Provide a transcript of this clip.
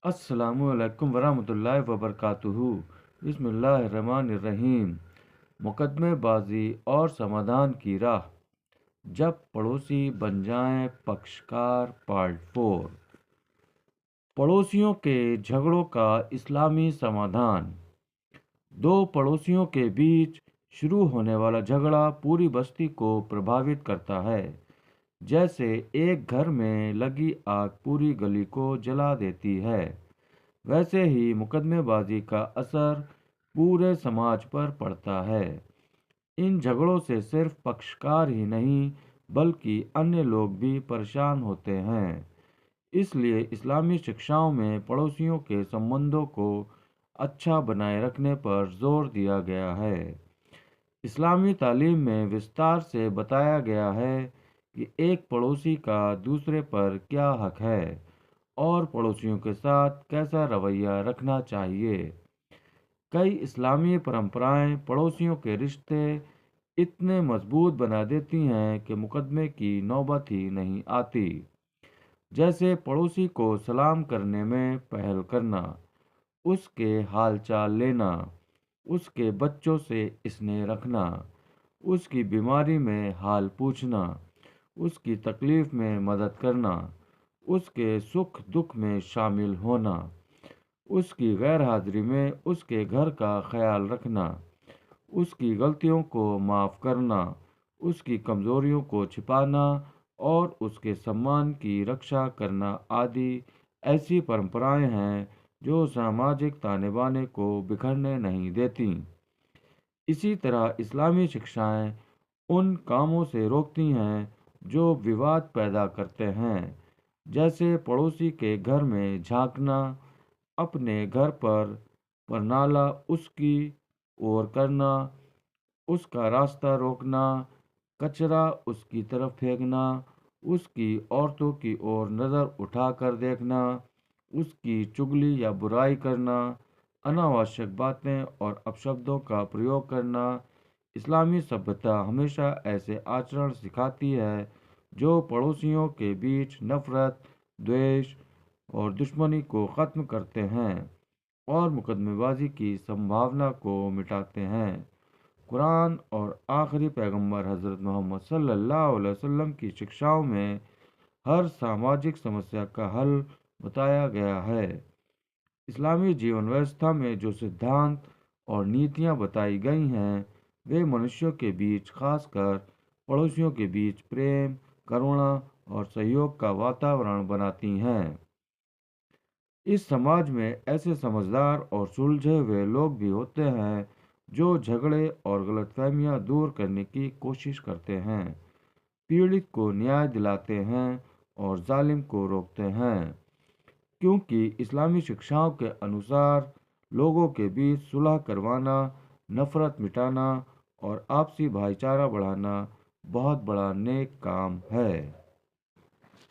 السلام علیکم ورحمۃ اللہ وبرکاتہ۔ بسم اللہ الرحمن الرحیم۔ مقدمے بازی اور سمادھان کی راہ، جب پڑوسی بن جائیں پکشکار پارٹ 4۔ پڑوسیوں کے جھگڑوں کا اسلامی سمادھان۔ دو پڑوسیوں کے بیچ شروع ہونے والا جھگڑا پوری بستی کو پربھاوت کرتا ہے۔ جیسے ایک گھر میں لگی آگ پوری گلی کو جلا دیتی ہے، ویسے ہی مقدمے بازی کا اثر پورے سماج پر پڑتا ہے۔ ان جھگڑوں سے صرف پکشکار ہی نہیں بلکہ انیہ لوگ بھی پریشان ہوتے ہیں۔ اس لیے اسلامی شکشاؤں میں پڑوسیوں کے سمبندوں کو اچھا بنائے رکھنے پر زور دیا گیا ہے۔ اسلامی تعلیم میں وستار سے بتایا گیا ہے کہ ایک پڑوسی کا دوسرے پر کیا حق ہے اور پڑوسیوں کے ساتھ کیسا رویہ رکھنا چاہیے۔ کئی اسلامی پرمپرائیں پڑوسیوں کے رشتے اتنے مضبوط بنا دیتی ہیں کہ مقدمے کی نوبت ہی نہیں آتی۔ جیسے پڑوسی کو سلام کرنے میں پہل کرنا، اس کے حال چال لینا، اس کے بچوں سے اسنیہ رکھنا، اس کی بیماری میں حال پوچھنا، اس کی تکلیف میں مدد کرنا، اس کے سکھ دکھ میں شامل ہونا، اس کی غیر حاضری میں اس کے گھر کا خیال رکھنا، اس کی غلطیوں کو معاف کرنا، اس کی کمزوریوں کو چھپانا اور اس کے سمان کی رکشا کرنا آدی ایسی پرمپرائیں ہیں جو سماجک تانے بانے کو بکھرنے نہیں دیتی۔ اسی طرح اسلامی شکشائیں ان کاموں سے روکتی ہیں جو وواد پیدا کرتے ہیں، جیسے پڑوسی کے گھر میں جھانکنا، اپنے گھر پر پرنالہ اس کی اور کرنا، اس کا راستہ روکنا، کچرا اس کی طرف پھینکنا، اس کی عورتوں کی اور نظر اٹھا کر دیکھنا، اس کی چغلی یا برائی کرنا، اناوشک باتیں اور اپشبدوں کا پریوگ کرنا۔ اسلامی سبھیتا ہمیشہ ایسے آچرن سکھاتی ہے جو پڑوسیوں کے بیچ نفرت، دویش اور دشمنی کو ختم کرتے ہیں اور مقدمے بازی کی سمبھاونا کو مٹاتے ہیں۔ قرآن اور آخری پیغمبر حضرت محمد صلی اللہ علیہ وسلم کی شکشاؤں میں ہر سماجک سمسیا کا حل بتایا گیا ہے۔ اسلامی جیون ویوستھا میں جو سدھانت اور نیتیاں بتائی گئی ہیں وہ منشیوں کے بیچ، خاص کر پڑوسیوں کے بیچ پریم، کرونا اور سہیوگ کا واتاورن بناتی ہیں۔ اس سماج میں ایسے سمجھدار اور سلجھے ہوئے لوگ بھی ہوتے ہیں جو جھگڑے اور غلط فہمیاں دور کرنے کی کوشش کرتے ہیں، پیڑت کو نیائے دلاتے ہیں اور ظالم کو روکتے ہیں، کیونکہ اسلامی شکشاؤں کے انوسار لوگوں کے بیچ صلح کروانا، نفرت مٹانا اور آپسی بھائی چارہ بڑھانا بہت بڑا نیک کام ہے۔